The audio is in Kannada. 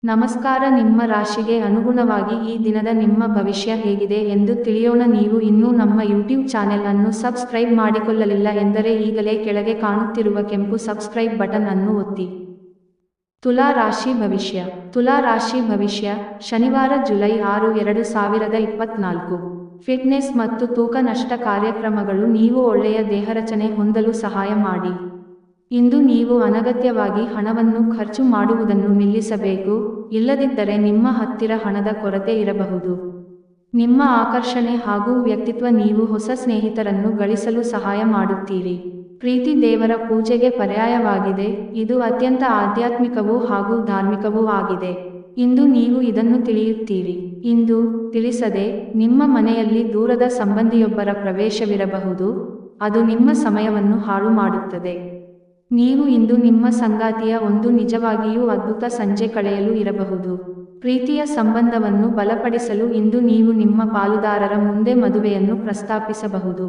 ನಮಸ್ಕಾರ. ನಿಮ್ಮ ರಾಶಿಗೆ ಅನುಗುಣವಾಗಿ ಈ ದಿನದ ನಿಮ್ಮ ಭವಿಷ್ಯ ಹೇಗಿದೆ ಎಂದು ತಿಳಿಯೋಣ. ನೀವು ಇನ್ನೂ ನಮ್ಮ ಯೂಟ್ಯೂಬ್ ಚಾನೆಲ್ ಅನ್ನು ಸಬ್ಸ್ಕ್ರೈಬ್ ಮಾಡಿಕೊಳ್ಳಲಿಲ್ಲ ಎಂದರೆ ಈಗಲೇ ಕೆಳಗೆ ಕಾಣುತ್ತಿರುವ ಕೆಂಪು ಸಬ್ಸ್ಕ್ರೈಬ್ ಬಟನ್ ಅನ್ನು ಒತ್ತಿ. ತುಲಾ ರಾಶಿ ಭವಿಷ್ಯ. ತುಲಾ ರಾಶಿ ಭವಿಷ್ಯ. ಶನಿವಾರ ಜುಲೈ 6, 2024. ಫಿಟ್ನೆಸ್ ಮತ್ತು ತೂಕ ನಷ್ಟ ಕಾರ್ಯಕ್ರಮಗಳು ನೀವು ಒಳ್ಳೆಯ ದೇಹರಚನೆ ಹೊಂದಲು ಸಹಾಯ ಮಾಡಿ. ಇಂದು ನೀವು ಅನಗತ್ಯವಾಗಿ ಹಣವನ್ನು ಖರ್ಚು ಮಾಡುವುದನ್ನು ನಿಲ್ಲಿಸಬೇಕು, ಇಲ್ಲದಿದ್ದರೆ ನಿಮ್ಮ ಹತ್ತಿರ ಹಣದ ಕೊರತೆ ಇರಬಹುದು. ನಿಮ್ಮ ಆಕರ್ಷಣೆ ಹಾಗೂ ವ್ಯಕ್ತಿತ್ವ ನೀವು ಹೊಸ ಸ್ನೇಹಿತರನ್ನು ಗಳಿಸಲು ಸಹಾಯ ಮಾಡುತ್ತೀರಿ. ಪ್ರೀತಿ ದೇವರ ಪೂಜೆಗೆ ಪರ್ಯಾಯವಾಗಿದೆ, ಇದು ಅತ್ಯಂತ ಆಧ್ಯಾತ್ಮಿಕವೂ ಹಾಗೂ ಧಾರ್ಮಿಕವೂ ಆಗಿದೆ. ಇಂದು ನೀವು ಇದನ್ನು ತಿಳಿಯುತ್ತೀರಿ. ಇಂದು ತಿಳಿಸದೆ ನಿಮ್ಮ ಮನೆಯಲ್ಲಿ ದೂರದ ಸಂಬಂಧಿಯೊಬ್ಬರ ಪ್ರವೇಶವಿರಬಹುದು, ಅದು ನಿಮ್ಮ ಸಮಯವನ್ನು ಹಾಳು ಮಾಡುತ್ತದೆ. ನೀವು ಇಂದು ನಿಮ್ಮ ಸಂಗಾತಿಯ ಒಂದು ನಿಜವಾಗಿಯೂ ಅದ್ಭುತ ಸಂಜೆ ಕಳೆಯಲು ಇರಬಹುದು. ಪ್ರೀತಿಯ ಸಂಬಂಧವನ್ನು ಬಲಪಡಿಸಲು ಇಂದು ನೀವು ನಿಮ್ಮ ಪಾಲುದಾರರ ಮುಂದೆ ಮದುವೆಯನ್ನು ಪ್ರಸ್ತಾಪಿಸಬಹುದು.